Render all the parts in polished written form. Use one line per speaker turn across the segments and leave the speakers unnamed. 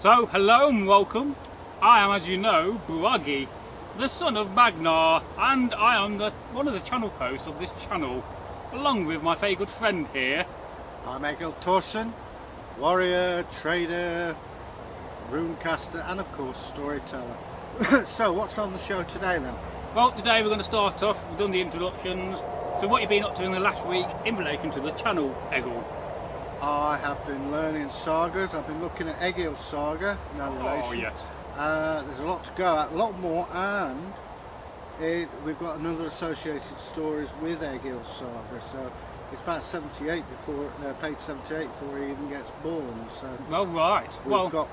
So, hello and welcome. I am, as you know, Bragi, the son of Magnar, and I am one of the channel hosts of this channel, along with my very good friend here.
I'm Egil Thorsen, warrior, trader, runecaster, and of course storyteller. So, what's on the show today then?
Well, today we're going to start off, we've done the introductions. So what have you been up to in the last week in relation to the channel, Egil?
I have been learning sagas. I've been looking at Egil's saga, no relation.
Oh yes.
There's a lot to go at, a lot more, and we've got another associated stories with Egil's saga. So it's about 78 before page 78 before he even gets born. So
well, right.
We've got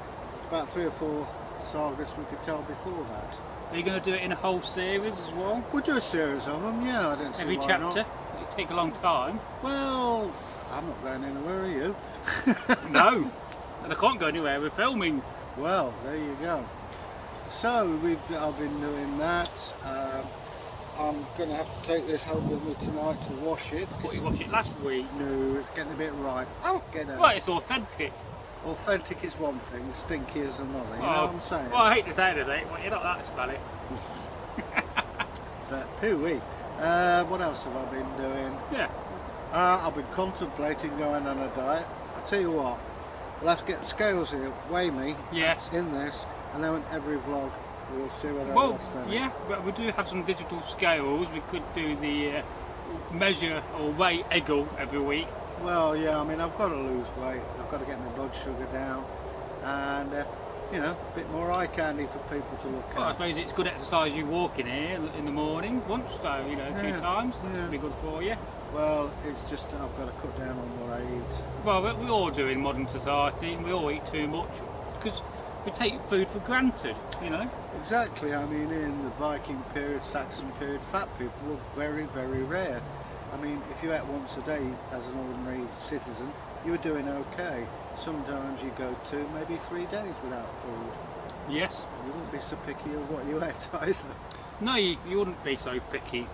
about 3 or 4 sagas we could tell before that.
Are you going to do it in a whole series as well?
We'll do a series of them. Yeah, I don't see
every
why
chapter.
not.
It'll take a long time.
Well, I'm not going anywhere, are you?
No, and I can't go anywhere. We're filming.
Well, there you go. So I've been doing that. I'm going to have to take this home with me tonight to wash it.
I thought you watched it last week.
No, it's getting a bit ripe.
Oh,
Get out.
right, it's authentic.
Authentic is one thing, stinky is another. You know what I'm saying?
Well, I hate to say it, but you're not that smelly.
But hooey. What else have I been doing?
Yeah.
I've been contemplating going on a diet. I tell you what, we'll have to get the scales here, weigh me.
Yes.
In this, and then every vlog we'll see whether I
Well,
lost any.
yeah, but we do have some digital scales. We could do the measure or weigh Egil every week.
Well, yeah, I mean, I've got to lose weight. I've got to get my blood sugar down, and you know, a bit more eye candy for people to look
Well, I
at.
suppose it's good exercise. You walk in here in the morning once, so you know, a few
Yeah,
times.
yeah.
That'd be good for you.
Well, it's just I've got to cut down on what I eat.
Well, we all do in modern society, and we all eat too much because we take food for granted. You know.
Exactly. I mean, in the Viking period, Saxon period, fat people were very, very rare. I mean, if you ate once a day as an ordinary citizen, you were doing okay. Sometimes you go 2, maybe 3 days without food.
Yes.
You wouldn't be so picky of what you ate either.
No, you wouldn't be so picky.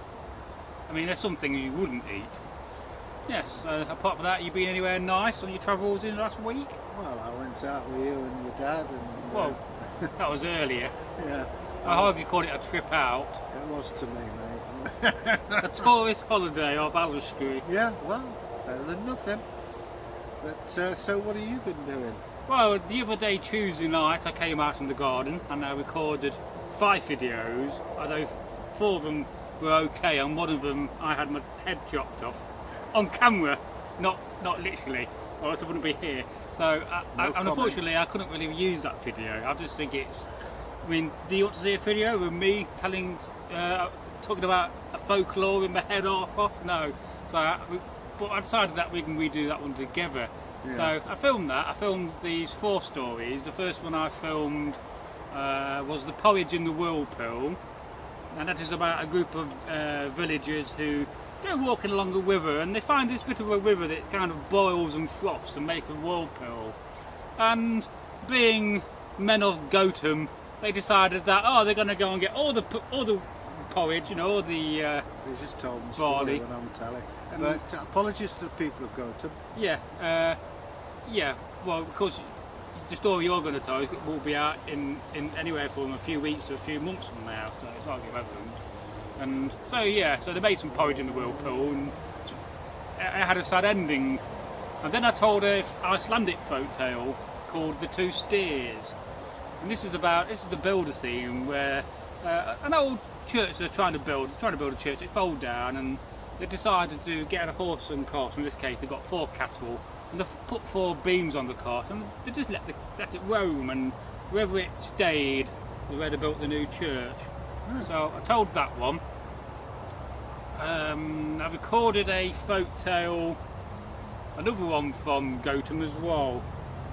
I mean, there's some things you wouldn't eat. Yes. Apart from that, you been anywhere nice on your travels in the last week?
Well, I went out with you and your dad, and
Well, that was earlier.
yeah,
I hardly call it a trip out.
it was to me, mate.
A tourist holiday of Alistry.
Yeah, well, better than nothing. But so, what have you been doing?
Well, the other day, Tuesday night, I came out in the garden and I recorded 5 videos, although 4 of them were okay, and one of them I had my head chopped off on camera, not literally, or else I wouldn't be here. So, and unfortunately, I couldn't really use that video. I just think it's. I mean, do you want to see a video with me talking about a folklore with my head off? No. So, but I decided that we can redo that one together.
Yeah.
So I filmed that. I filmed these 4 stories. The first one I filmed was the Porridge in the Whirlpool, and that is about a group of villagers who go walking along a river, and they find this bit of a river that kind of boils and froths and make a whirlpool. And being men of Gotham, they decided that they're going to go and get all the porridge, you know, all the
You just told me
barley.
story when I'm telling. But apologies to the people of Gotham.
Yeah, well, of course, the story you're going to tell will be out in anywhere from a few weeks to a few months from now, so it's hardly relevant. And so, yeah, so they made some porridge in the whirlpool, and it had a sad ending. And then I told an Icelandic folk tale called The Two Steers. And this is the builder theme, where an old church they're trying to build a church, it fell down, and they decided to get a horse and cart. In this case, they got 4 cattle, and they put 4 beams on the cart, and they just let it roam, and wherever it stayed was where they built the new church. So I told that one. I recorded a folk tale, another one from Gotham as well,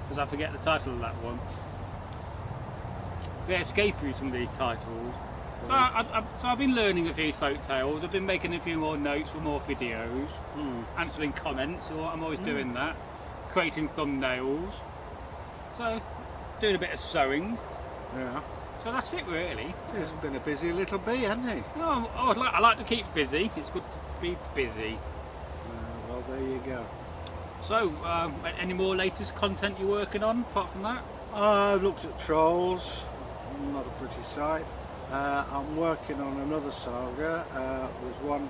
because I forget the title of that one. They escape you from these titles. So, I've been learning a few folk tales. I've been making a few more notes for more videos, answering comments, so I'm always doing that, creating thumbnails, so doing a bit of sewing.
Yeah.
So that's it really.
He's been a busy little bee, hasn't he?
I like to keep busy. It's good to be busy.
Well, there you go.
So, any more latest content you're working on apart from that?
I've looked at trolls, not a pretty sight. I'm working on another saga. There's one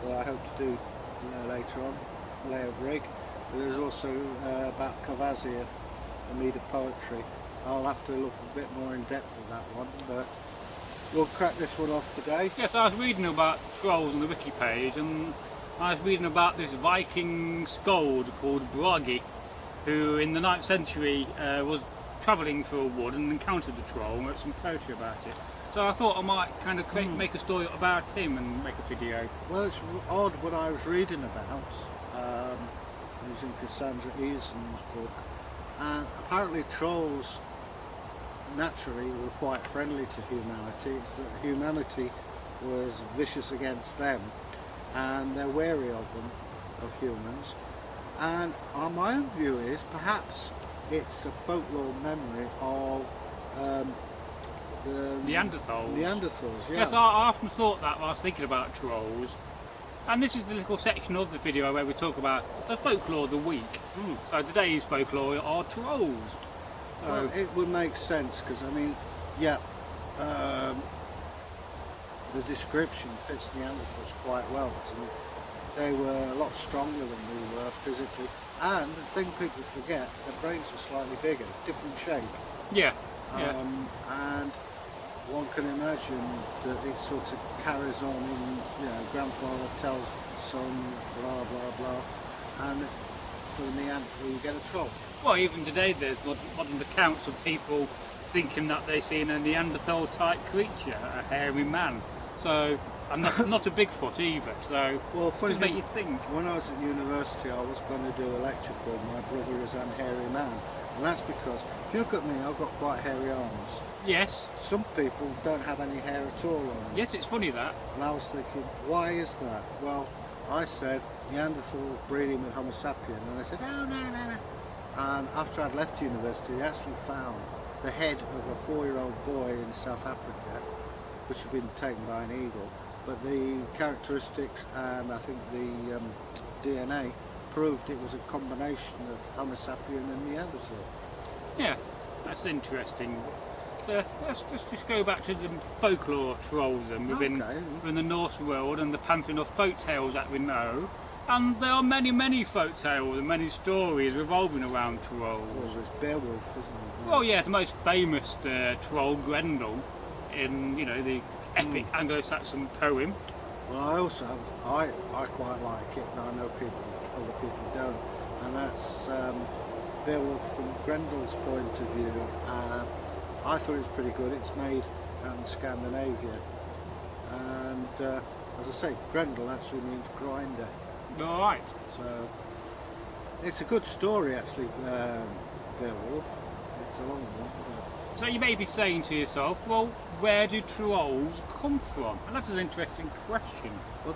that I hope to do later on, layout rig. But there's also about Cavasia, a mead of poetry. I'll have to look a bit more in depth at that one, but we'll crack this one off today.
Yes, I was reading about trolls on the wiki page, and I was reading about this Viking skald called Bragi, who in the 9th century was travelling through a wood and encountered the troll and wrote some poetry about it. So I thought I might kind of make a story about him and make a video.
Well, it's odd what I was reading about. It was in Cassandra Eason's book, and apparently trolls naturally were quite friendly to humanity. It's that humanity was vicious against them, and they're wary of them, of humans. And my own view is perhaps it's a folklore memory of the
Neanderthals.
Yeah.
Yes, I often thought that while I was thinking about trolls. And this is the little section of the video where we talk about the folklore of the week. So today's folklore are trolls. So
well, it would make sense because I mean, yeah, the description fits Neanderthals quite well. So they were a lot stronger than we were physically, and the thing people forget, their brains were slightly bigger, different shape.
yeah.
And one can imagine that it sort of carries on in, grandfather tells son, blah blah blah, and for the Neanderthal you get a troll.
Well, even today there's modern accounts of people thinking that they've seen a Neanderthal type creature, a hairy man. So, and not a Bigfoot either. So,
Well, funny
just make
thing,
you think.
when I was at university I was going to do a lecture called My Brother is an Hairy Man, and that's because if you look at me, I've got quite hairy arms.
Yes.
Some people don't have any hair at all on them.
Yes, it's funny that.
And I was thinking, why is that? Well, I said Neanderthal was breeding with Homo sapien, and they said, no, no, no, no. And after I'd left university, they actually found the head of a 4-year-old boy in South Africa, which had been taken by an eagle. But the characteristics and I think the DNA proved it was a combination of Homo sapien and Neanderthal.
Yeah, that's interesting. Let's just go back to the folklore trolls then within the Norse world and the pantheon of folk tales that we know. And there are many, many folk tales and many stories revolving around trolls.
Well, there's Beowulf, isn't it?
Well, yeah, the most famous troll, Grendel, in the epic Anglo-Saxon poem.
Well, I also I quite like it, and I know other people don't, and that's Beowulf from Grendel's point of view. I thought it was pretty good. It's made in Scandinavia, and as I say, Grendel actually means grinder.
All right.
So it's a good story actually, Beowulf. It's a long one.
So you may be saying to yourself, well, where do trolls come from? And that's an interesting question.
Well,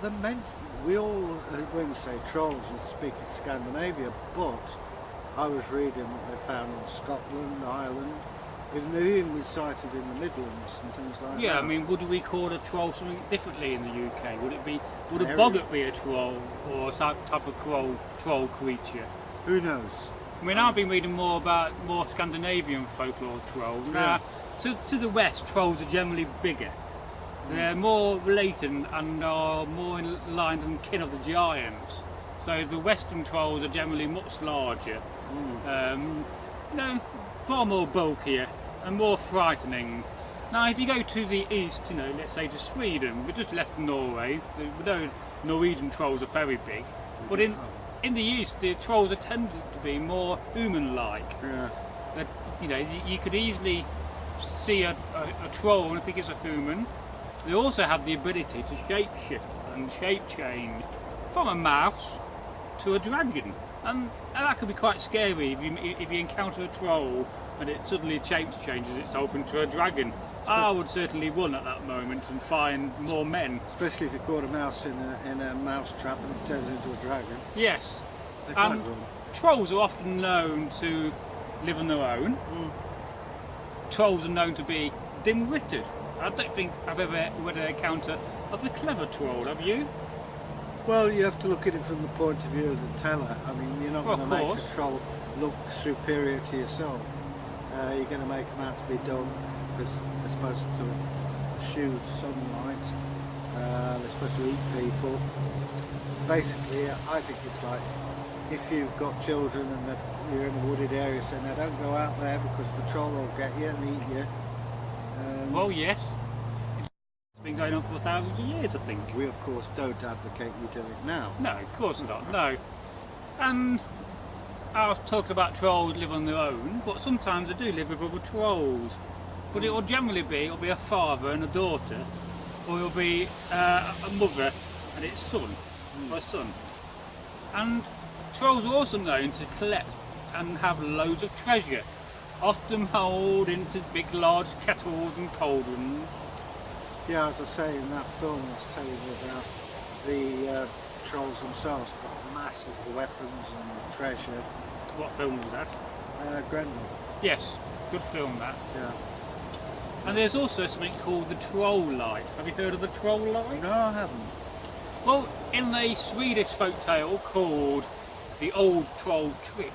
we all, when we say trolls, we speak of Scandinavia, but I was reading that they found in Scotland, Ireland, even been sighted in the Midlands and things like that.
Yeah, I mean, would we call a troll something differently in the UK? Would a boggart be a troll or a type of troll creature?
Who knows?
I mean, I've been reading more about more Scandinavian folklore trolls.
Yeah.
Now, to the west, trolls are generally bigger. They're more related and are more in line and kin of the giants. So the western trolls are generally much larger, far more bulkier and more frightening. Now, if you go to the east, let's say to Sweden, we just left Norway. We know Norwegian trolls are very big, but in the east, the trolls are tended to be more human-like.
Yeah.
That you could easily see a troll and think it's a human. They also have the ability to shapeshift and shape change from a mouse to a dragon, and that could be quite scary if you encounter a troll and it suddenly changes itself into a dragon. I would certainly run at that moment and find more men.
Especially if you caught a mouse in a mouse trap and it turns into a dragon.
Yes.
They
And
quite run.
trolls are often known to live on their own. Trolls are known to be dim-witted. I don't think I've ever had an encounter of a clever troll, have you?
Well, you have to look at it from the point of view of the teller. I mean, you're not
Well,
going to
of
make
course.
a troll look superior to yourself. You're going to make them out to be dumb because they're supposed to shoot sunlight. They're supposed to eat people. Basically, I think it's like if you've got children and you're in a wooded area, saying, "Now don't go out there because the troll will get you and eat you."
Well, yes. It's been going on for thousands of years, I think.
We, of course, don't advocate you do it now.
No, of course not, no. And I was talking about trolls live on their own, but sometimes they do live with other trolls. But it will generally be, it'll be a father and a daughter, or it'll be a mother and its son, or a son. And trolls are also known to collect and have loads of treasure, often held into big large kettles and cauldrons.
Yeah, as I say in that film, I was telling you about the trolls themselves got masses of weapons and treasure.
What film was that?
Grendel.
Yes, good film that.
Yeah.
And there's also something called the troll light. Have you heard of the troll light?
No, I haven't.
Well, in a Swedish folk tale called the Old Troll Trick,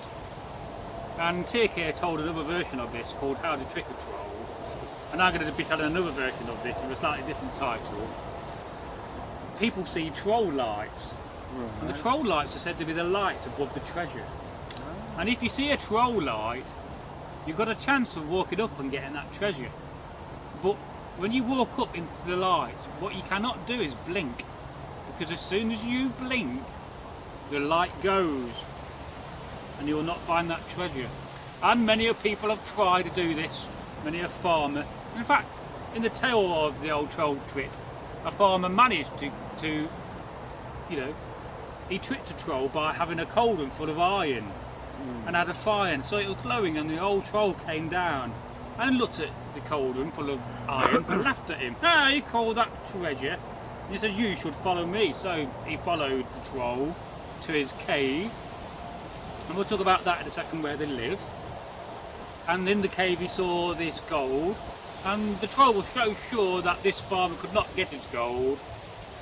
and Tyrkir told another version of this called How to Trick a Troll, and I'm going to be telling another version of this with a slightly different title. People see troll lights, and the troll lights are said to be the lights above the treasure.
Oh.
And if you see a troll light, you've got a chance of walking up and getting that treasure. But when you walk up into the light, what you cannot do is blink, because as soon as you blink, the light goes, and you will not find that treasure. And many of people have tried to do this, many a farmer. In fact, in the tale of the old troll trick, a farmer managed to he tricked a troll by having a cauldron full of iron and had a fire, and so it was glowing, and the old troll came down and looked at the cauldron full of iron and laughed at him. "Ah, you call that treasure?" And he said, "You should follow me." So he followed the troll to his cave, and we'll talk about that in a second, where they live. And in the cave he saw this gold, and the troll was so sure that this farmer could not get his gold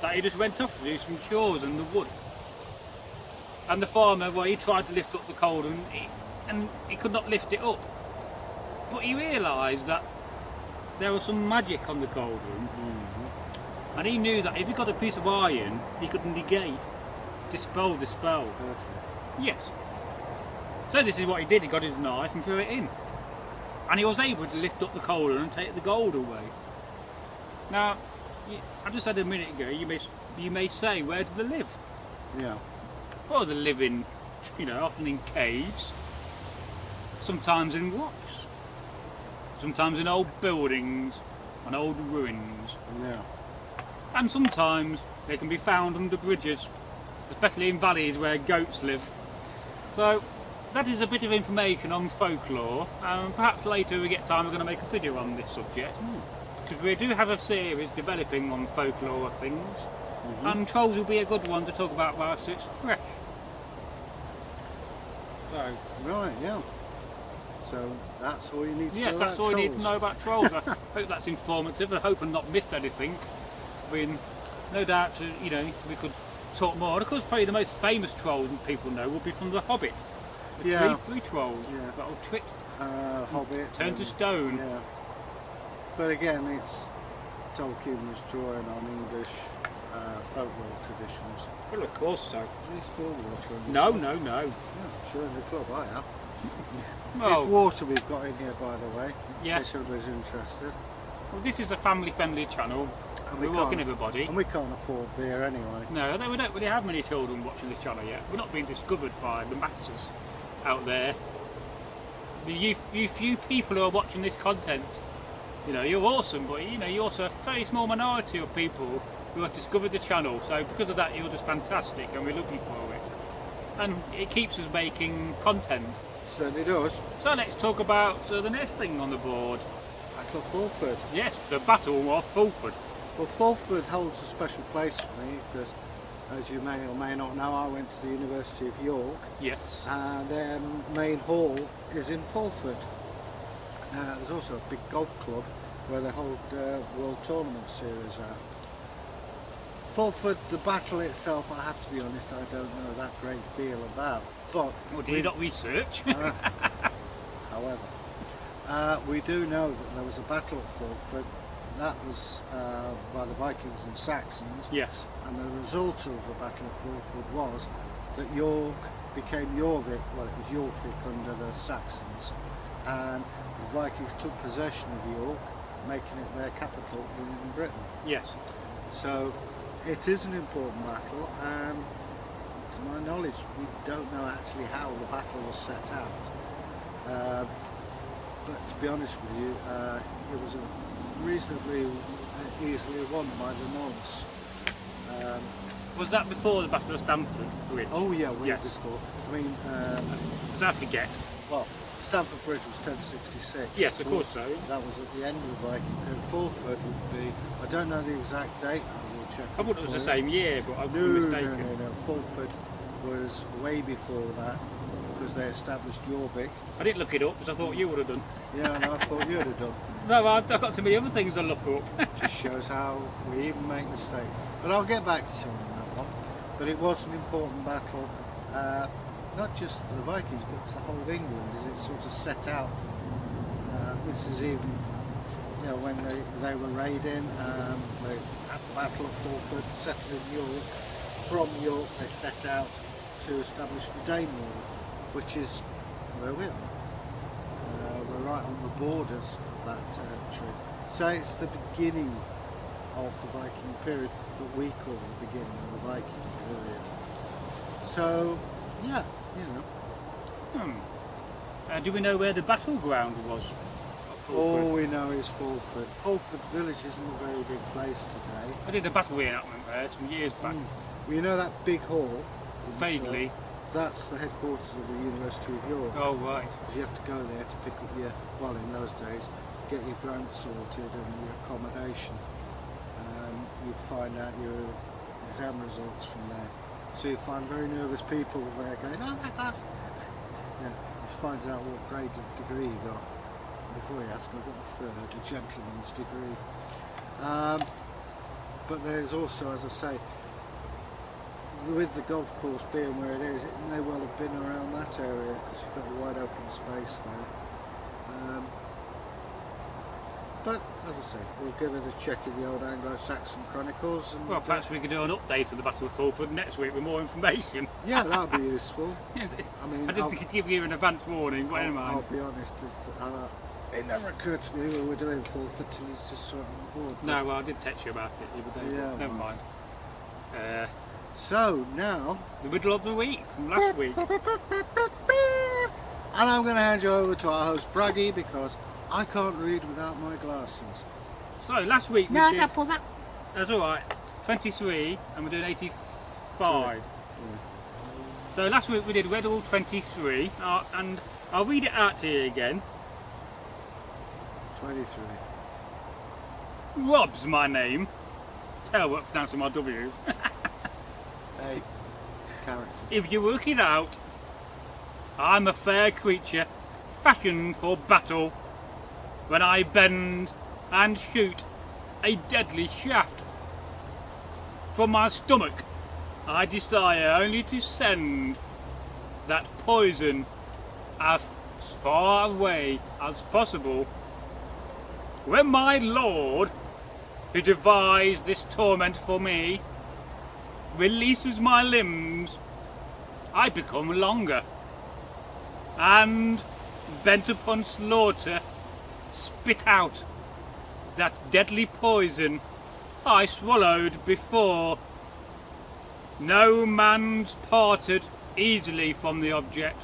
that he just went off to do some chores in the wood. And the farmer, well, he tried to lift up the cauldron and he could not lift it up. But he realised that there was some magic on the cauldron, and he knew that if he got a piece of iron, he could dispel the spell.
Perfect.
Yes. So this is what he did. He got his knife and threw it in, and he was able to lift up the cauldron and take the gold away. Now, I just said a minute ago, you may say, where do they live?
Yeah.
Well, they live in, often in caves, sometimes in rocks, sometimes in old buildings and old ruins,
Yeah.
and sometimes they can be found under bridges, especially in valleys where goats live. So that is a bit of information on folklore, and perhaps later we get time we're going to make a video on this subject, because we do have a series developing on folklore things, and trolls will be a good one to talk about whilst it's fresh. So,
Right, yeah. So that's all you need to know.
yes, that's all you need to know about trolls. I hope that's informative. I hope I've not missed anything. I mean, no doubt, we could talk more. And of course, probably the most famous troll people know will be from The Hobbit. The three trolls that will trick,
Hobbit.
turn to stone.
Yeah. But again, it's Tolkien was drawing on English folklore traditions.
Well, of course so.
Any spilled water in this
No,
one?
no.
Yeah, sure, in the club I have.
Well,
It's water we've got in here, by the way.
yes.
In case anybody's interested.
Well, this is a family-friendly channel.
And
We're
can't-
welcoming everybody.
And we can't afford beer anyway.
No, we don't really have many children watching this channel yet. We're not being discovered by the masses out there. You few people who are watching this content, you're awesome, but you're also a very small minority of people who have discovered the channel. So because of that, you're just fantastic, and we love you for it. And it keeps us making content.
Certainly does.
So let's talk about the next thing on the board.
Battle of Fulford.
Yes, the Battle of Fulford.
Well, Fulford holds a special place for me because, as you may or may not know, I went to the University of York,
Yes.
and their main hall is in Fulford. There's also a big golf club where they hold World Tournament Series at. Fulford, the battle itself, I have to be honest, I don't know that great deal about. But
Well, did you not research?
however, We do know that there was a battle at Folklore. That was by the Vikings and Saxons.
Yes.
And the result of the Battle of Folklore was that York became Jorvik. Well, it was Jorvik under the Saxons, and the Vikings took possession of York, making it their capital in Britain.
Yes.
So it is an important battle, and to my knowledge, we don't know actually how the battle was set out. But to be honest with you, it was reasonably easily won by the Norse.
Was that before the Battle of Stamford Bridge?
Oh yeah, way
Yes.
before. I mean,
Because I forget.
well, Stamford Bridge was 1066.
Yes, of course so.
That was at the end of the Viking period. Fulford would be, I don't know the exact date, I will check.
I thought it was the
for you.
same year, but I was
No,
mistaken.
no. Fulford was way before that because they established Jorvik.
I didn't look it up because I thought you would have done.
Yeah, and I thought you'd have done.
No, I've got too many other things to look up.
Just shows how we even make mistakes. But I'll get back to you on that one. But it was an important battle, not just for the Vikings, but for the whole of England, as it sort of set out. This is even, you know, when they were raiding, they had the battle of Fulford, settled in York. From York, they set out to establish the Danelaw, which is where we are. We're right on the borders of that territory. So it's the beginning of the Viking period that we call the beginning of the Viking period. So, yeah, you know.
Do we know where the battleground was? at
All
Fulford?
we know is Fulford. Fulford village isn't a very big place today.
I did a battle reenactment there some years back.
Well, you know that big hall? is,
Vaguely.
That's the headquarters of the University of York.
Oh, right.
Because you have to go there to pick up your, well in those days, get your grant sorted and your accommodation. And you find out your exam results from there. So you find very nervous people there going, oh my God. Yeah, you find out what grade of degree you got. Before you ask, I've got a third, a gentleman's degree. But there's also, as I say, with the golf course being where it is, it may well have been around that area because you've got a wide open space there. But as I say, we'll give it a check in the old Anglo-Saxon Chronicles. And,
Well, perhaps we could do an update of the Battle of Fulford next week with more information.
yeah, that'll be useful.
Yes,
I mean,
I didn't think I'd give you an advance warning, but never
I'll
mind.
be honest, it never occurred to me we were doing Fulford till you just saw it on the board.
No, well, I did text you about it the other day,
Yeah,
but never
well.
mind.
So now,
The middle of the week from last week.
and I'm going to hand you over to our host Braggy because I can't read without my glasses.
So, last week we
No,
did...
don't pull that.
That's alright. 23, and we're doing 85. So last week we did Weddell 23, and I'll read it out to you again.
23.
Rob's my name. Tell what pronouncing my W's.
Hey, it's a character.
If you work it out, I'm a fair creature, fashioned for battle, when I bend and shoot a deadly shaft. From my stomach I desire only to send that poison as far away as possible. When my lord, who devised this torment for me, releases my limbs, I become longer, and, bent upon slaughter, spit out that deadly poison I swallowed before. No man's parted easily from the object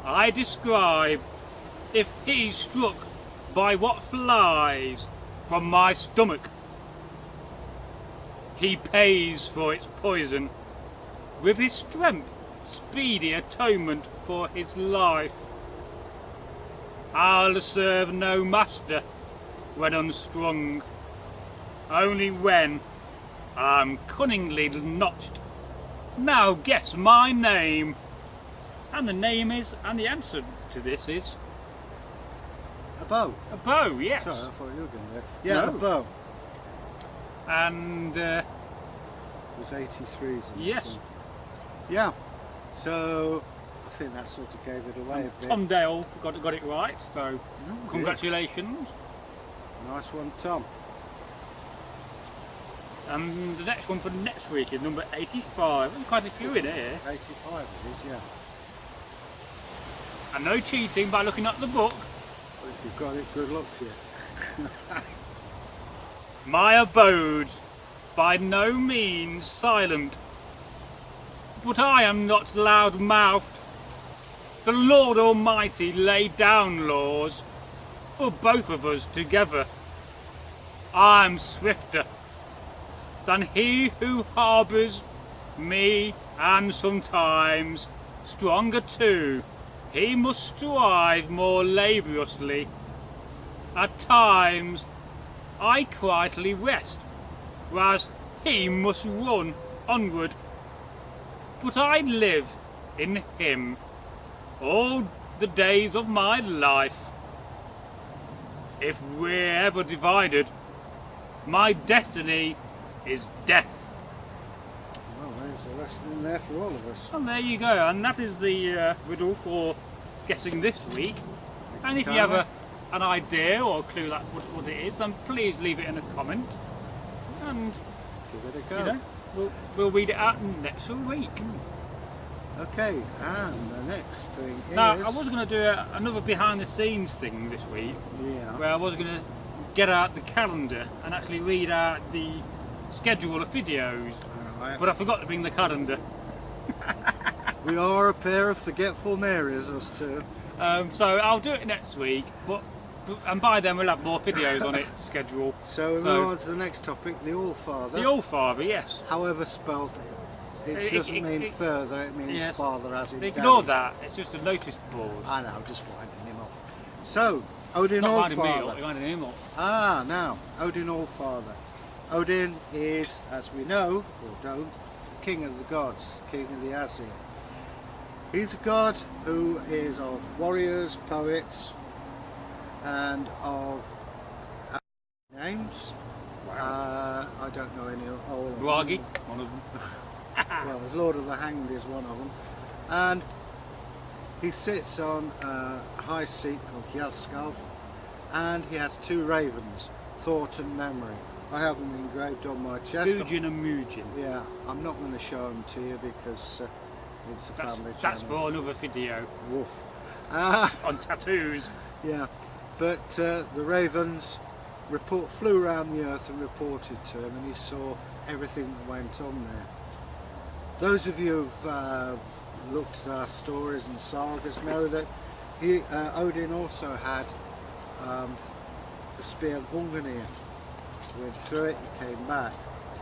I describe if he's struck by what flies from my stomach. He pays for its poison with his strength, speedy atonement for his life. I'll serve no master when unstrung, only when I'm cunningly notched. Now guess my name. And the name is, and the answer to this is
A bow.
a bow, yes.
Sorry, I thought you were going to do it. Yeah,
No.
a bow.
And
It was 83s.
Yes.
Yeah. So, think that sort of gave it away a bit.
Tom Dale got it right, so congratulations.
Nice one, Tom.
And the next one for next week is number 85. There's quite a few in here.
85 it is, yeah.
And no cheating by looking at the book.
Well, if you've got it, good luck to you.
My abode, by no means silent, but I am not loud-mouthed. The Lord Almighty laid down laws for both of us together. I am swifter than he who harbours me, and sometimes stronger too. He must strive more laboriously. At times I quietly rest, whereas he must run onward. But I live in him all the days of my life. If we're ever divided, my destiny is death.
Well, there's a lesson in there for all of us.
And there you go, and that is the riddle for guessing this week. And if you have an idea or a clue like what it is, then please leave it in a comment. And
Give it a go.
you know, we'll read it out next week.
Okay, and the next thing is...
Now, I was going to do another behind the scenes thing this week,
Yeah.
where I was going to get out the calendar and actually read out the schedule of videos,
Alright.
but I forgot to bring the calendar.
We are a pair of forgetful Marys, us two.
So I'll do it next week, and by then we'll have more videos on it schedule.
So we move on to the next topic, the All-Father.
The All-Father, yes.
However spelled, it doesn't mean further, it means
yes.
father as in
Ignore
daddy.
that, it's just a notice board.
I know, just winding him up. So, Odin
Not winding me
All-Father.
up, you're winding him up.
Now, Odin All-Father. Odin is, as we know, or don't, the king of the gods, king of the Asir. He's a god who is of warriors, poets, and of names.
Wow.
I don't know any all of
Bragi,
them.
one of them.
Well, there's Lord of the Hanged is one of them. And he sits on a high seat called Hjalskalf, and he has two ravens, Thought and Memory. I have them engraved on my chest.
Boojin and Moojin.
Yeah, I'm not going to show them to you because it's a family channel.
That's for another video.
Woof.
On tattoos.
Yeah, but the ravens flew around the earth and reported to him, and he saw everything that went on there. Those of you who've looked at our stories and sagas know that Odin also had the spear Gungnir. He went through it, he came back.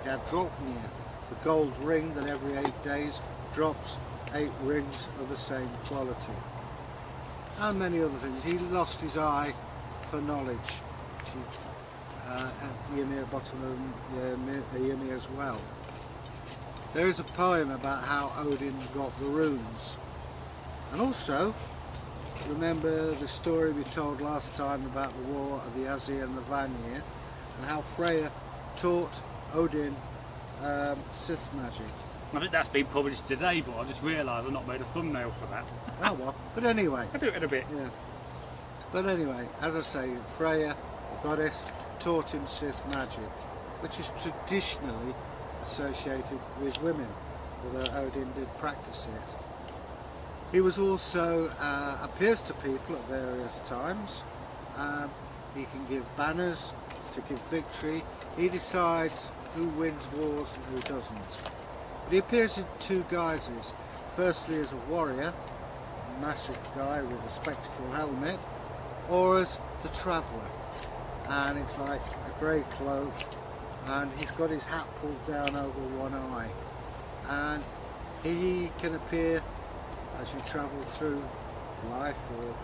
He had Dropnir, the gold ring that every 8 days drops 8 rings of the same quality. And many other things. He lost his eye for knowledge, at the Ymir, bottom of the Ymir as well. There is a poem about how Odin got the runes. And also, remember the story we told last time about the war of the Asir and the Vanir, and how Freya taught Odin Sith magic.
I think that's been published today, but I just realised I've not made a thumbnail for that.
Oh well, but anyway.
I'll do it in a bit.
Yeah. But anyway, as I say, Freya, the goddess, taught him Sith magic, which is traditionally associated with women, although Odin did practice it. He was also appears to people at various times. He can give banners to give victory. He decides who wins wars and who doesn't. But he appears in two guises. Firstly as a warrior, a massive guy with a spectacle helmet, or as the traveller. And it's like a grey cloak, and he's got his hat pulled down over one eye. And he can appear as you travel through life, or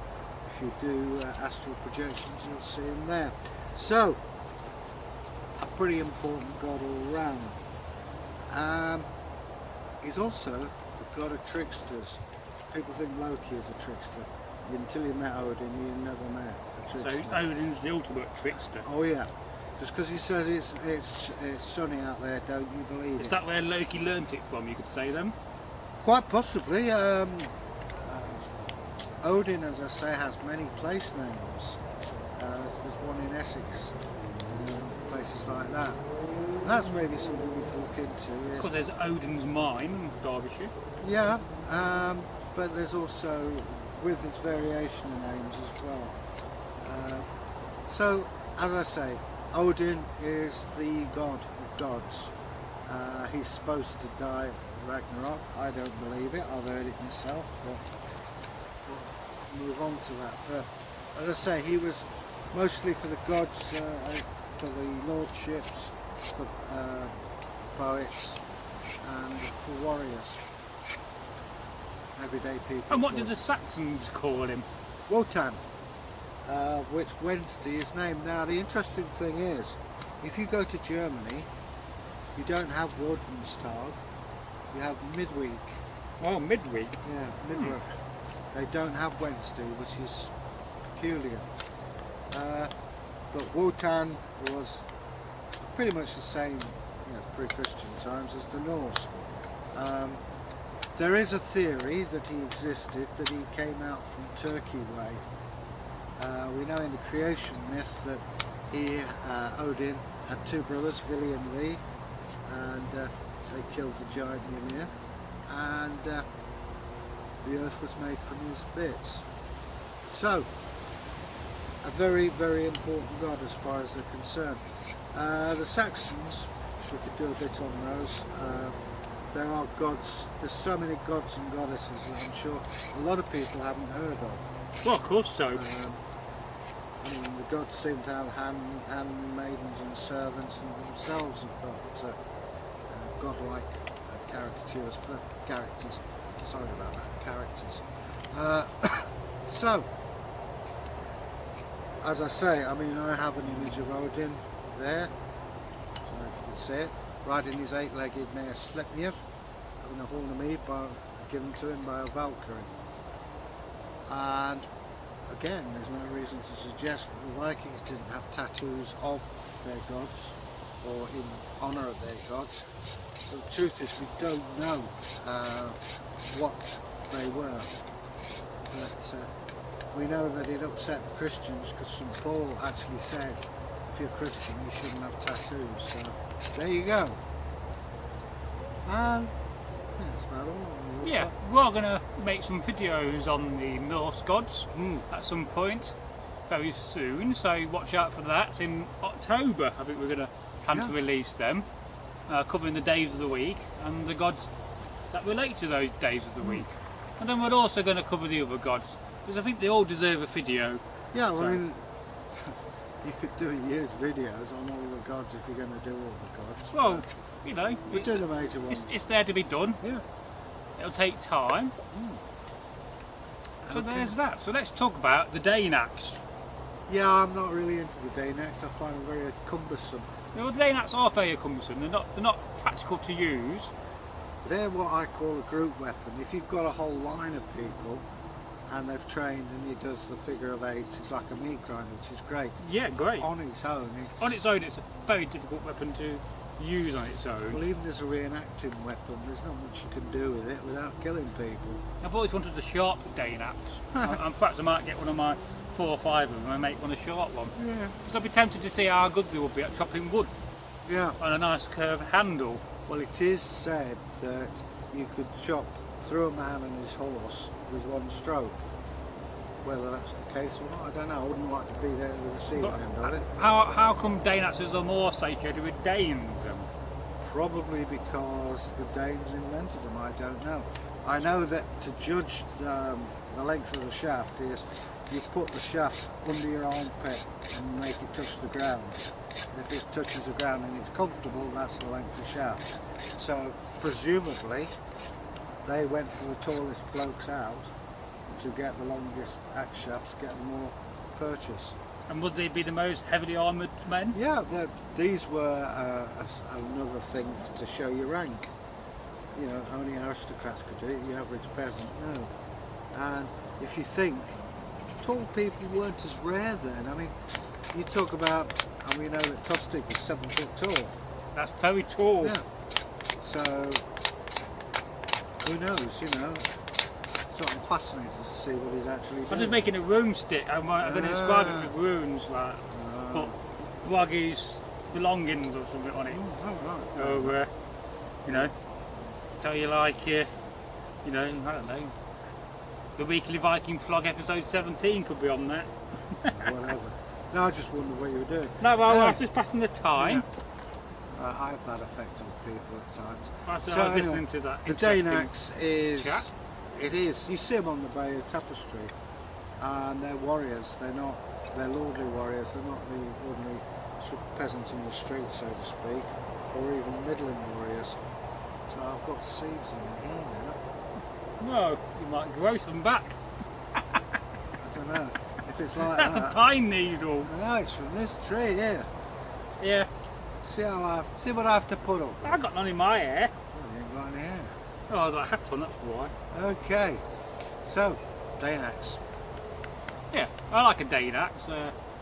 if you do astral projections, you'll see him there. So, a pretty important god all round. He's also the god of tricksters. People think Loki is a trickster. Until you met Odin, you never met a trickster.
So Odin's the ultimate trickster.
Oh yeah. Just because he says it's sunny out there, don't you believe it?
Is that where Loki learnt it from, you could say then?
Quite possibly. Odin, as I say, has many place names. There's one in Essex, places like that. And that's maybe something we could look into.
Because there's Odin's mine in Derbyshire.
Yeah, but there's also, with its variation in names as well. So, as I say, Odin is the god of gods. He's supposed to die Ragnarok. I don't believe it. I've heard it myself, but we'll move on to that. But as I say, he was mostly for the gods, for the lordships, for poets, and for warriors. Everyday people.
And what did the Saxons call him?
Wotan, which Wednesday is named. Now the interesting thing is, if you go to Germany, you don't have Wodenstag, you have midweek.
Oh, midweek.
Yeah, midweek. They don't have Wednesday, which is peculiar. But Wotan was pretty much the same, pre-Christian times as the Norse. There is a theory that he existed, that he came out from Turkey way. We know in the creation myth that he, Odin, had two brothers, Vili and Lee, and they killed the giant Ymir, and the earth was made from his bits. So, a very, very important god as far as they're concerned. The Saxons, we could do a bit on those. There are gods, there's so many gods and goddesses that I'm sure a lot of people haven't heard of.
Well, of course so.
I mean, the gods seem to have handmaidens and servants, and themselves have got godlike characters. Sorry about that, characters. So, as I say, I mean, I have an image of Odin there. I don't know if you can see it. Riding his eight-legged mare Sleipnir, having a horn of mead given to him by a Valkyrie. And again, there's no reason to suggest that the Vikings didn't have tattoos of their gods or in honour of their gods. But the truth is, we don't know what they were. But we know that it upset the Christians, because St. Paul actually says, if you're Christian, you shouldn't have tattoos. So there you go. And that's about all.
Yeah, we're going to make some videos on the Norse gods at some point very soon, so watch out for that. In October, I think we're going to plan to release them, covering the days of the week and the gods that relate to those days of the week. And then we're also going to cover the other gods, because I think they all deserve a video.
Yeah, well, I mean, you could do years videos on all the gods if you're going to do all the gods.
Well, you know,
we do the major ones.
It's there to be done.
Yeah.
It'll take time. So there's that. So let's talk about the Dane axe.
Yeah, I'm not really into the Dane axe. I find them very cumbersome.
You know, the Dane axe are very cumbersome. They're not practical to use.
They're what I call a group weapon. If you've got a whole line of people and they've trained and it does the figure of eights, it's like a meat grinder, which is great.
Yeah, great.
On its own,
it's a very difficult weapon to use on its own.
Well, even as a reenacting weapon, there's not much you can do with it without killing people.
I've always wanted a sharp Dane axe, and perhaps I might get one of my 4 or 5 of them and make one a sharp one.
Yeah.
Because I'd be tempted to see how good they would be at chopping wood.
Yeah.
On a nice curved handle.
Well, it is said that you could chop through a man and his horse with one stroke. Whether that's the case or not, I don't know. I wouldn't like to be there with the receiving end of it.
How come Dane axes are more associated with Danes?
Probably because the Danes invented them, I don't know. I know that to judge the length of the shaft is you put the shaft under your armpit and make it touch the ground. If it touches the ground and it's comfortable, that's the length of the shaft. So presumably they went for the tallest blokes out to get the longest axe shaft to get more purchase.
And would they be the most heavily armoured men?
Yeah, these were another thing to show your rank. You know, only aristocrats could do it, the average peasant, no. And if you think, tall people weren't as rare then. I mean, you talk about, and we know that Tostig was 7 foot tall.
That's very tall.
Yeah. So, who knows, you know. So I'm fascinated to see what he's actually doing.
I'm just making a rune stick. I'm going to describe it with runes, like put Bruggy's belongings or something on it. So, you know, tell you like, you know, I don't know. The Weekly Viking Flog episode 17 could be on that.
Whatever. No, I just wondered what you were doing.
No, well, I was just passing the time.
Yeah. I have that effect on people at times.
So I was listening to that.
The Danax is.
Chat.
It is. You see them on the Bay of Tapestry, and they're warriors. They're not. They're lordly warriors. They're not the ordinary sort of peasants in the street, so to speak, or even middling warriors. So I've got seeds in here now.
No, you might grow some back.
I don't know if it's like
That's
that.
a pine needle.
No, it's from this tree here.
Yeah.
See what I have to put up.
I got none in my hair.
Oh, you ain't got any hair.
Oh, I got a hat on, that's why.
Okay, so Danax.
Yeah, I like a Danax.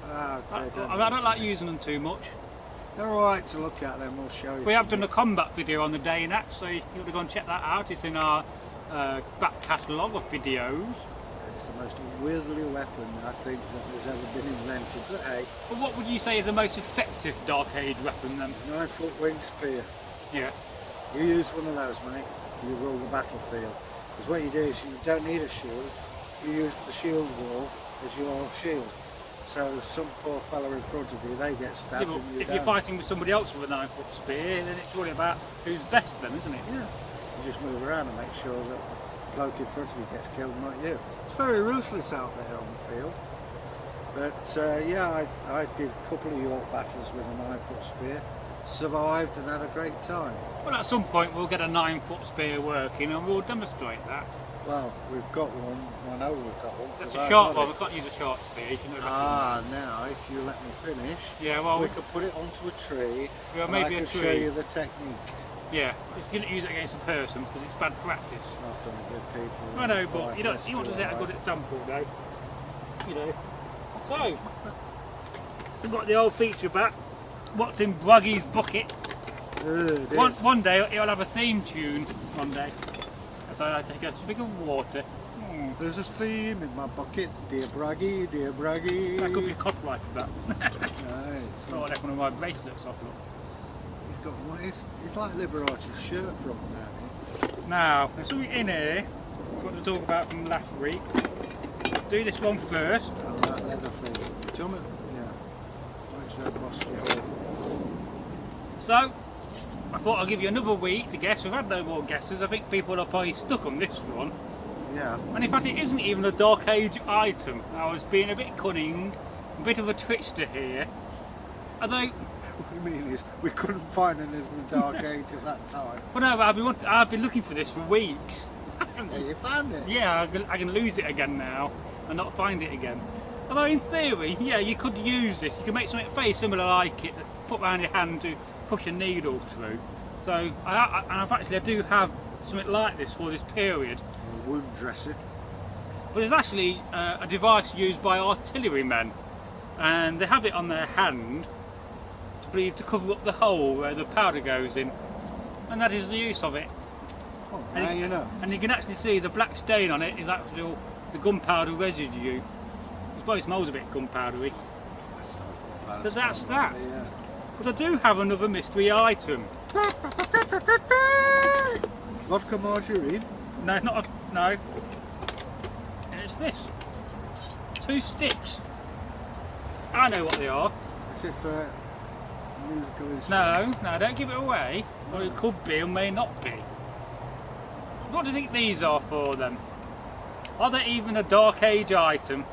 I don't like using them too much.
They're alright to look at, then we'll show you.
We have done a combat video on the Danax, so you have to go and check that out. It's in our back catalogue of videos.
It's the most unwieldy weapon I think that has ever been invented. But hey,
But what would you say is the most effective Dark Age weapon then?
9-foot wing spear.
Yeah.
You use one of those, mate. You rule the battlefield. Because what you do is you don't need a shield. You use the shield wall as your shield. So some poor fella in front of you, they get stabbed.
Yeah, but
and you
if
don't.
you're fighting with somebody else with a 9-foot spear, then it's really about who's best then, isn't it?
Yeah. You just move around and make sure that the bloke in front of you gets killed, not you. It's very ruthless out there on the field. But yeah, I did a couple of York battles with a 9-foot spear, survived and had a great time.
Well, at some point we'll get a 9-foot spear working and we'll demonstrate that.
Well, we've got one. I know we've got one.
That's
'cause
a
I've
short
got
one,
it.
we can't use a short spear. You can do that.
Now if you let me finish,
Yeah, well,
we could put it onto a tree.
Yeah,
and
maybe
I
a
could show
tree.
you the technique.
yeah, you can't use it against a person because it's bad practice.
I've done it with people.
I know,
in
but you want to set a good example though. You know. So, we've got the old feature back. What's in Bruggy's bucket? One day it'll have a theme tune. One day. So I take a swig of water.
There's a theme in my bucket, dear Braggy, dear Braggy.
That could be copyrighted. That.
Nice.
Oh, like one of my bracelets off. Look.
He's got one. It's like Liberace's shirt from there.
Now, there's something in here I've got to talk about from last week. Do this one first.
Oh, that leather thing. Tell me. Yeah. Make sure I've lost you.
So, I thought I'd give you another week to guess. We've had no more guesses. I think people are probably stuck on this one.
Yeah.
And in fact, it isn't even a Dark Age item. I was being a bit cunning, a bit of a trickster here. Although,
What we mean is we couldn't find anything Dark Age at that time.
well, no, I've been looking for this for weeks.
And you found it.
Yeah, I can lose it again now and not find it again. Although in theory, yeah, you could use this. You can make something very similar like it, put around your hand to push a needle through. So, I do have something like this for this period.
A wound dresser.
But there's actually a device used by artillerymen, and they have it on their hand to cover up the hole where the powder goes in, and that is the use of it.
Oh, now you know.
And you can actually see the black stain on it is actually the gunpowder residue. It probably smells a bit gunpowdery. So that's that.
Yeah.
But I do have another mystery item.
Vodka margarine.
No, not a, no. And it's this. 2 sticks. I know what they are.
Is it for musical instruments?
No, don't give it away. Or it could be or may not be. What do you think these are for then? Are they even a Dark Age item?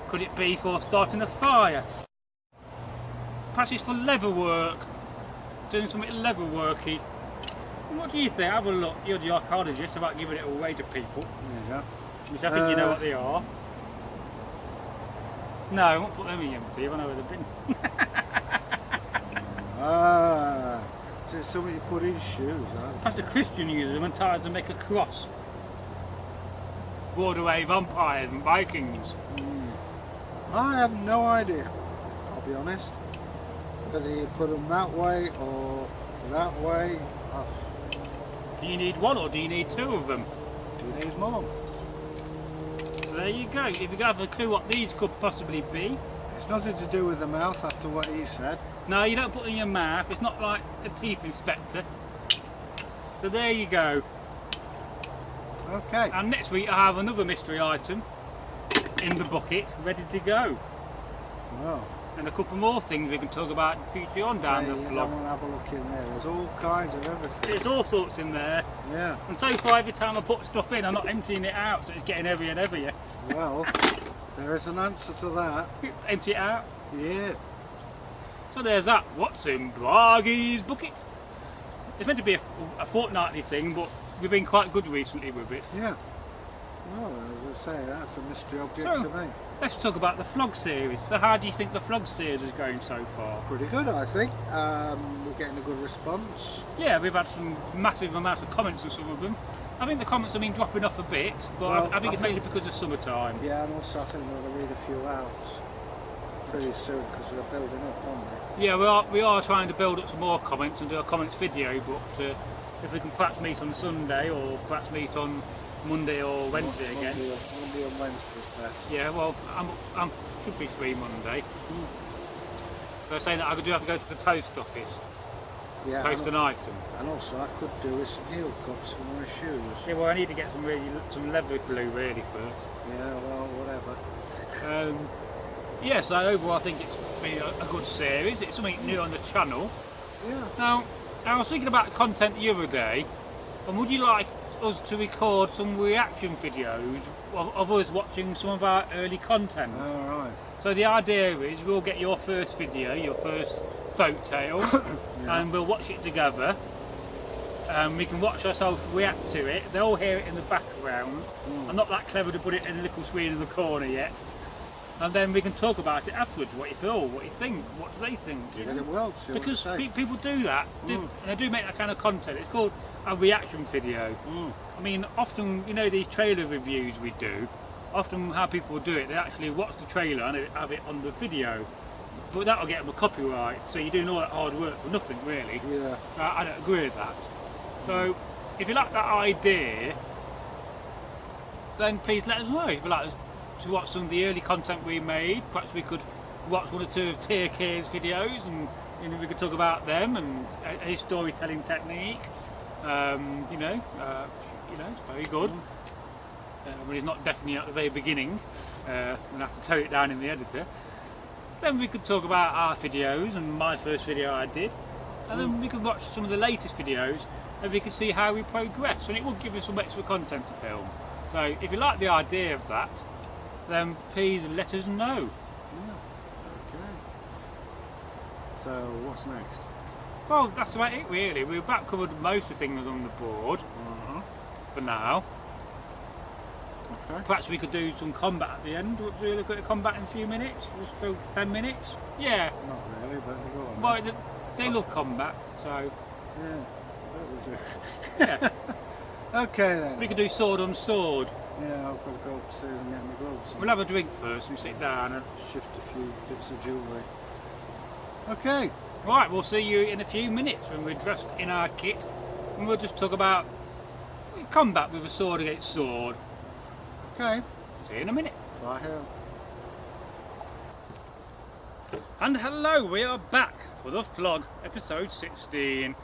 Could it be for starting a fire? Perhaps it's for leather work. Doing something leather worky. What do you think? Have a look. You're the archaeologist about giving it away to people.
There you go.
Which I think you know what they are. No, I won't put them in empty. I know where they've been.
Ah, is it something you put in shoes? Huh?
Perhaps the Christian uses them and tries to make a cross. Ward away vampires and Vikings.
I have no idea, I'll be honest. Whether you put them that way or that way.
Do you need one or do you need 2 of them?
Do you need more?
So there you go. If you have a clue what these could possibly be.
It's nothing to do with the mouth after what he said.
No, you don't put it in your mouth. It's not like a teeth inspector. So there you go.
Okay.
And next week I have another mystery item in the bucket, ready to go.
Well,
And a couple more things we can talk about in the future on down the
I
vlog.
want to have a look in there. There's all kinds of everything.
There's all sorts in there.
Yeah.
And so far, every time I put stuff in, I'm not emptying it out, so it's getting heavier and heavier.
Well, there is an answer to that.
Empty it out.
Yeah.
So there's that. What's in Bloggy's bucket? It's meant to be a fortnightly thing, but we've been quite good recently with it.
Yeah. Well, as I say, that's a mystery object
So,
to me.
let's talk about the vlog series. So how do you think the vlog series is going so far?
Pretty good, I think. We're getting a good response.
Yeah, we've had some massive amounts of comments on some of them. I think the comments have been dropping off a bit, but
Well,
I think it's mainly because of summertime.
Yeah, and also I think we're going to read a few out pretty soon because we're building up, aren't we?
Yeah, we are trying to build up some more comments and do a comments video, but if we can perhaps meet on Sunday or perhaps meet on Monday or Wednesday again.
Monday and Wednesday's best.
Yeah, well, I should be free Monday. They're saying that I do have to go to the post office,
Yeah,
post an item.
and also I could do with some heel cups for my shoes.
Yeah, well, I need to get some leather glue really first.
Yeah, well, whatever.
Yeah, so overall I think it's been a good series. It's something new on the channel.
Yeah.
Now, I was thinking about content the other day, and would you like us to record some reaction videos of us watching some of our early content?
All right.
So the idea is we'll get your first video, your first folk tale,
Yeah.
and we'll watch it together. We can watch ourselves react to it. They'll hear it in the background. I'm not that clever to put it in a little screen in the corner yet. And then we can talk about it afterwards, what you feel, what you think, what do they think. You
Get
know?
it well, see what
Because
they say.
people do that, and they do make that kind of content. It's called a reaction video. I mean, often, you know, these trailer reviews we do, often how people do it, they actually watch the trailer and they have it on the video. But that'll get them a copyright, so you're doing all that hard work for nothing, really.
Yeah.
I don't agree with that. So, if you like that idea, then please let us know. If you like us to watch some of the early content we made, perhaps we could watch one or two of TK's videos, and you know, we could talk about them and his storytelling technique. You know, it's very good. When it's not definitely at the very beginning, we'll have to tone it down in the editor. Then we could talk about our videos and my first video I did, and then we could watch some of the latest videos and we could see how we progress, and it will give us some extra content to film. So if you like the idea of that, then please let us know.
Yeah. Okay. So what's next?
Well, that's about it really. We've about covered most of the things on the board for now.
Okay.
Perhaps we could do some combat at the end. Would you look at combat in a few minutes? Just go 10 minutes? Yeah.
Not really, but go on.
Well, they love combat, so
Yeah. That'll do.
yeah.
Okay then.
We could do sword on sword.
Yeah, I've got to go upstairs and get my gloves.
We'll have a drink first and sit down. And...
shift a few bits of jewellery. Okay.
Right, we'll see you in a few minutes when we're dressed in our kit, and we'll just talk about combat with a sword against sword.
Okay.
See you in a minute.
Fire hill.
And hello, we are back for the vlog, episode 16.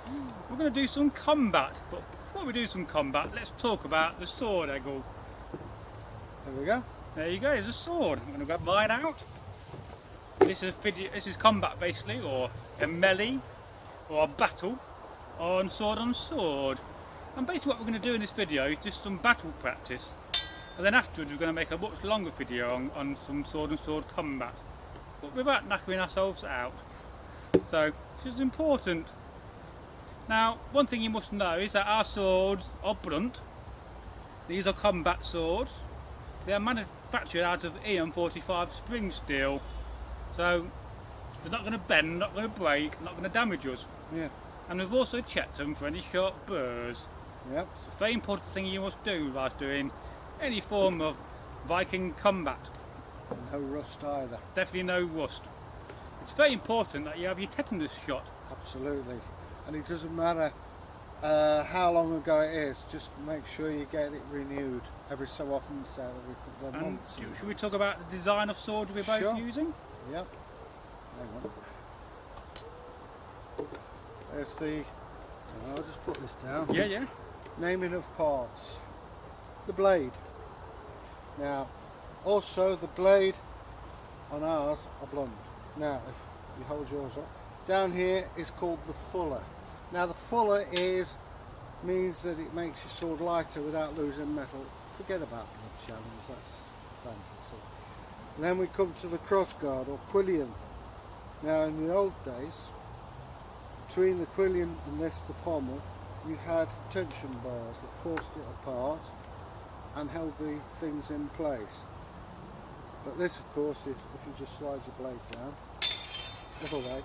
We're going to do some combat, but before we do some combat, let's talk about the sword angle.
There we go.
There you go, there's a sword. I'm going to grab mine out. This is combat basically, or a melee, or a battle, on sword. And basically what we're going to do in this video is just some battle practice. And then afterwards we're going to make a much longer video on some sword and sword combat. But without knackering ourselves out. So, this is important. Now, one thing you must know is that our swords are blunt. These are combat swords. They are manufactured out of EM45 spring steel. So, they're not going to bend, not going to break, not going to damage us.
Yeah.
And we've also checked them for any sharp burrs.
Yep.
It's a very important thing you must do whilst doing any form of Viking combat.
No rust either.
Definitely no rust. It's very important that you have your tetanus shot.
Absolutely. And it doesn't matter how long ago it is. Just make sure you get it renewed every so often, so every couple of months.
Should we talk about the design of swords we're both
Sure.
using?
Yep. Hang on. There's the. I'll just put this down.
Yeah, yeah.
Naming of parts. The blade. Now, also the blade on ours are blunt. Now, if you hold yours up, down here is called the fuller. Now, the fuller means that it makes your sword lighter without losing metal. Forget about the challenge, that's fantasy. And then we come to the crossguard or quillion. Now, in the old days, between the quillion and the pommel, you had tension bars that forced it apart and held the things in place. But this, of course, is if you just slide your blade down, other way,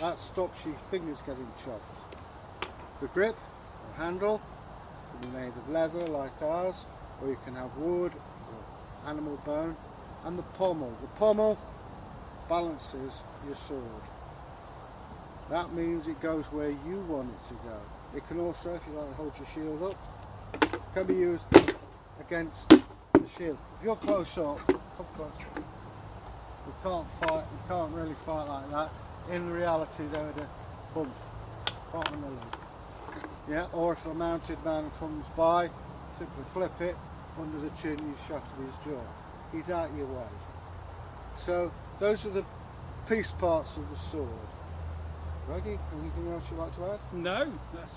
that stops your fingers getting chopped. The grip or handle can be made of leather like ours, or you can have wood or animal bone. And the pommel balances your sword. That means it goes where you want it to go. It can also, if you like to hold your shield up, can be used against the shield. If you're close up, come close. We can't fight, we can't really fight like that. In reality they would bump right on the leg. Yeah, or if a mounted man comes by, simply flip it under the chin, you shatter his jaw. He's out your way. So those are the piece parts of the sword. Reggie, anything else you'd like to add?
No, that's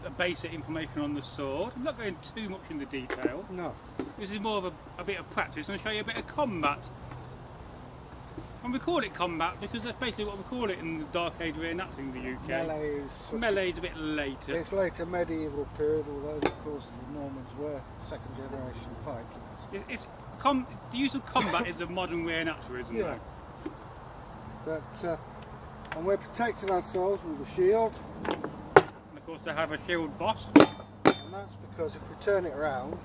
a basic information on the sword. I'm not going too much into detail.
No.
This is more of a bit of practice. I'm going to show you a bit of combat. And we call it combat because that's basically what we call it in the Dark Age reenacting the UK. Melee is a bit later.
It's later medieval period, although of course the Normans were second generation Vikings.
The use of combat is a modern reenactor, isn't
Yeah.
it?
But and we're protecting ourselves with a shield.
And of course they have a shield boss.
And that's because if we turn it around,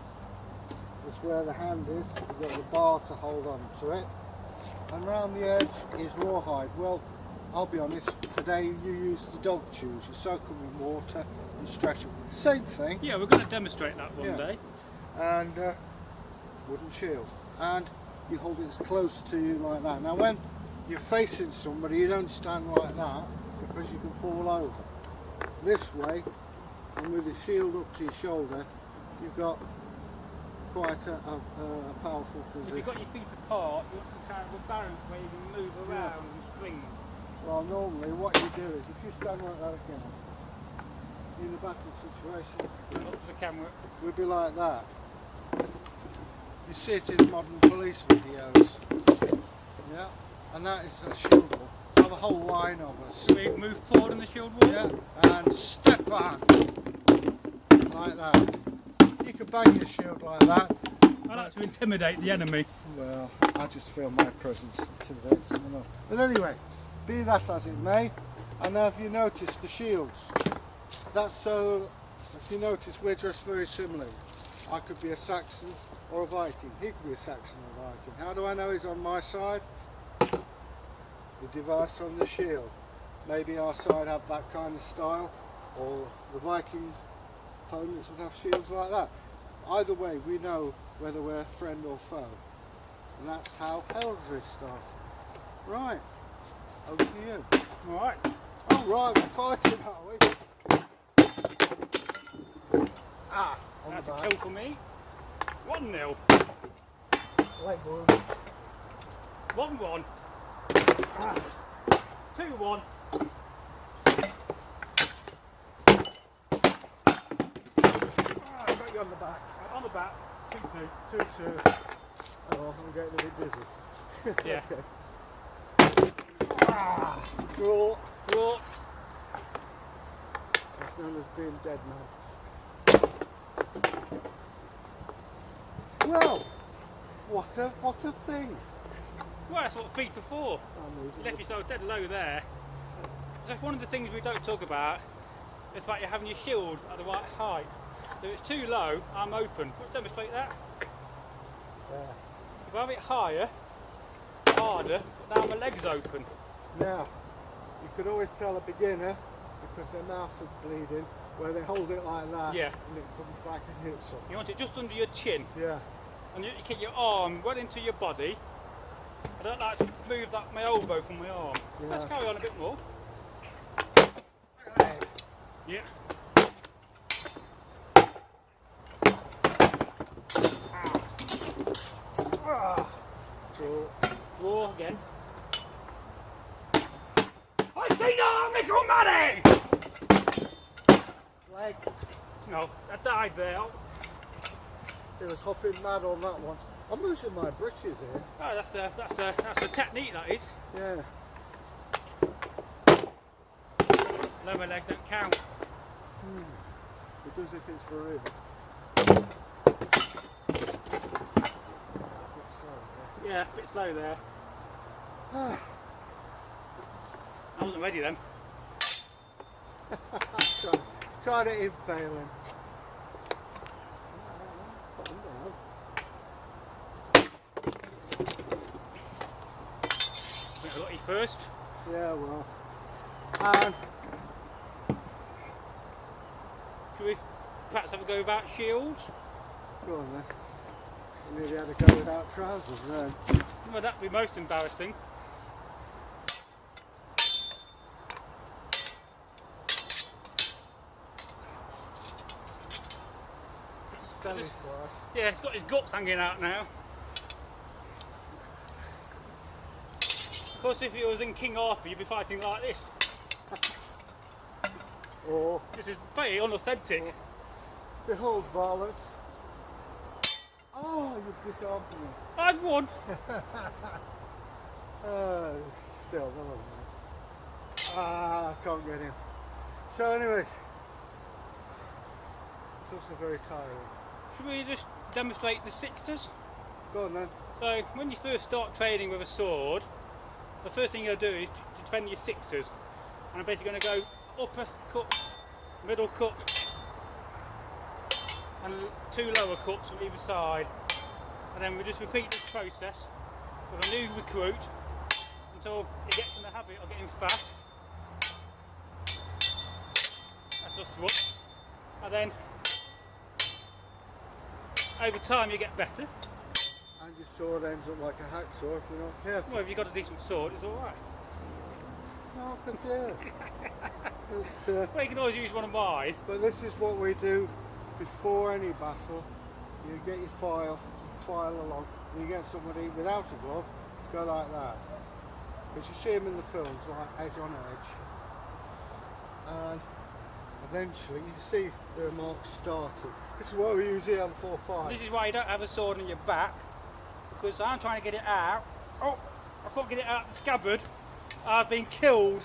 that's where the hand is, you've got the bar to hold on to it. And around the edge is rawhide. Well, I'll be honest, today you use the dog chews. You soak them in water and stretch them. Same thing.
Yeah, we're going to demonstrate that one day.
And wooden shield. And you hold it as close to you like that. Now when you're facing somebody, you don't stand like that because you can fall over. This way, and with the shield up to your shoulder, you've got quite a powerful position.
If you've got your feet apart, you've got kind of a balance where you can move around and swing.
Well, normally what you do is, if you stand like that again, in a battle situation,
Look to the camera.
we'd be like that. You see it in modern police videos. Yeah, and that is a shield wall. You have a whole line of us.
We move forward in the shield wall.
Yeah, and step back. Like that. You can bang your shield like that.
I like to intimidate the enemy.
Well, I just feel my presence intimidates someone else. But anyway, be that as it may, and now if you notice the shields, that's so, if you notice we're dressed very similarly. I could be a Saxon or a Viking, he could be a Saxon or a Viking. How do I know he's on my side? The device on the shield. Maybe our side have that kind of style, or the Viking opponents would have shields like that. Either way, we know whether we're friend or foe. And that's how heraldry started. Right, over to you.
Alright.
Oh right, we're fighting, are we? Ah, on
That's
the
a
back.
kill for me. 1-0.
Leg wound.
1-1.
Ah.
2-1.
Ah, I got you on the back.
On the back. 2-2.
2-2. Oh, I'm getting a bit dizzy.
Yeah.
Okay. Ah, draw.
Draw.
That's known as being dead man. Well, what a thing.
Well, that's what feet are for.
I'm losing
You left yourself dead low there. So one of the things we don't talk about is the fact you're having your shield at the right height. If it's too low, I'm open. Let's demonstrate that.
there.
If I have it higher, harder, but now my leg's open.
Now, you can always tell a beginner because their mouth is bleeding Where they hold it like that,
Yeah.
and it comes back and hits them.
You want it just under your chin,
Yeah.
and you keep your arm well into your body. I don't like to move my elbow from my arm.
Yeah.
Let's carry on a bit more. Yeah. Draw again. I think I'll make you money!
Leg.
No, I died there.
It was hopping mad on that one. I'm losing my britches here.
Oh, that's a technique, that is.
Yeah.
Lower legs don't count.
It does if it's for real. It's slow,
Yeah, a bit slow there.
yeah.
I wasn't ready then.
Tried it impale him.
I got you first.
Yeah, well. And
Should we perhaps have a go without shields?
go on then. I nearly had to go without trousers then.
Well, that'd be most embarrassing.
Belly slice.
Yeah, it's got his guts hanging out now. Of course, if he was in King Arthur, you'd be fighting like this.
Or
This is very unauthentic.
behold violence. Oh, you've disarmed me.
I've won.
Still, never mind. I can't get in. So anyway, it's also very tiring.
Should we just demonstrate the sixers?
Go on then.
So, when you first start training with a sword, the first thing you're going to do is to defend your sixers. And I'm basically going to go upper cut, middle cut, and two lower cuts on either side. And then we just repeat this process with a new recruit until he gets in the habit of getting fast. That's just rough. And then over time you get better.
And your sword ends up like a hacksaw if you're not careful.
Well, if you've got a decent sword, it's alright.
No, I can tell. It's,
Well, you can always use one of mine.
but this is what we do before any battle. You get your file along, and you get somebody without a glove to go like that. Because you see them in the films, like edge on edge. And eventually you see the marks starting. This is what we use here on 4-5.
This is why you don't have a sword on your back, because I'm trying to get it out. Oh, I can't get it out of the scabbard. I've been killed.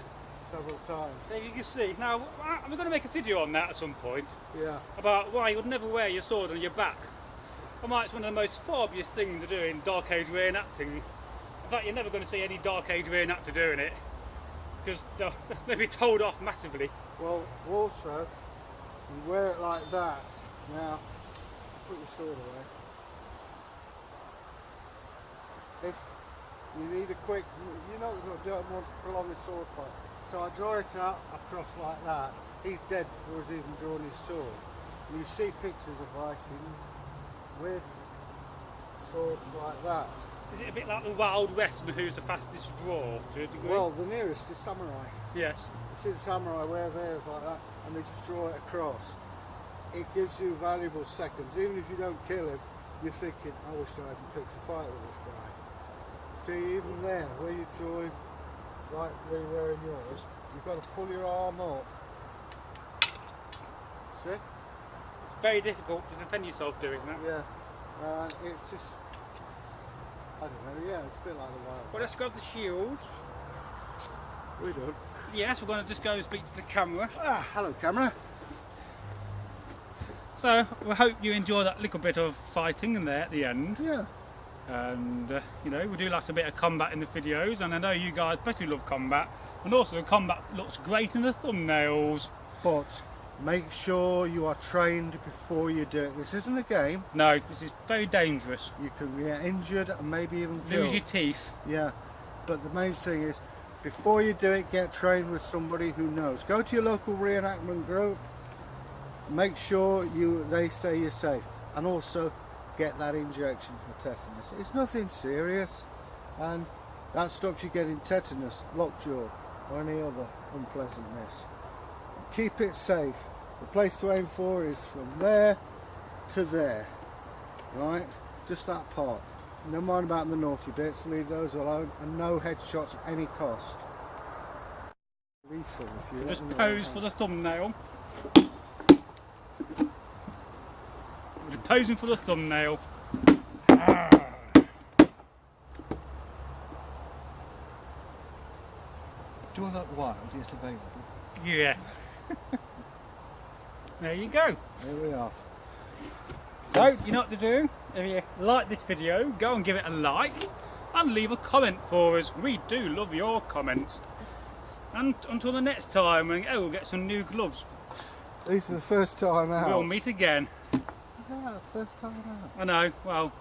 Several times.
There you can see. Now, I'm going to make a video on that at some point,
Yeah.
about why you would never wear your sword on your back. I might, it's one of the most obvious things to do in Dark Age reenacting. In fact, you're never going to see any Dark Age reenactor doing it, because they'll be told off massively.
Well, also, you wear it like that. Now, put your sword away. If you need a quick, you're not going to want to prolong a sword fight. So I draw it out across like that. He's dead before he's even drawn his sword. And you see pictures of Vikings with swords like that.
Is it a bit like the Wild West and who's the fastest draw, to a degree?
Well, the nearest is samurai.
yes.
You see the samurai wear theirs like that, and they just draw it across. It gives you valuable seconds. Even if you don't kill him, you're thinking, I wish I hadn't picked a fight with this guy. See, even there, where you're drawing, right where you're wearing yours, you've got to pull your arm up. See?
It's very difficult to defend yourself doing that.
Yeah. It's just, I don't know, yeah, it's a bit like the Wild
Well, let's grab the shields.
We do.
Yes, we're going to just go and speak to the camera.
Hello, camera.
So, we hope you enjoy that little bit of fighting in there at the end.
Yeah.
And, you know, we do like a bit of combat in the videos, and I know you guys especially love combat. And also, combat looks great in the thumbnails.
But make sure you are trained before you do it. This isn't a game.
No, this is very dangerous.
You can get injured and maybe even killed.
Lose your teeth.
Yeah, but the main thing is, before you do it, get trained with somebody who knows. Go to your local reenactment group, make sure they say you're safe, and also get that injection for tetanus. It's nothing serious, and that stops you getting tetanus, lockjaw, or any other unpleasantness. Keep it safe. The place to aim for is from there to there, right? Just that part. No mind about the naughty bits, leave those alone, and no headshots at any cost. Lisa, if you
Just pose for the thumbnail. We're posing for the thumbnail.
Do I look wild? Yes, available.
Yeah. There you go.
Here we are.
So, you know what to do? If you like this video, go and give it a like and leave a comment for us. We do love your comments. And until the next time, we'll get some new gloves.
These are the first time out.
We'll meet again.
Yeah, first time out.
I know, well,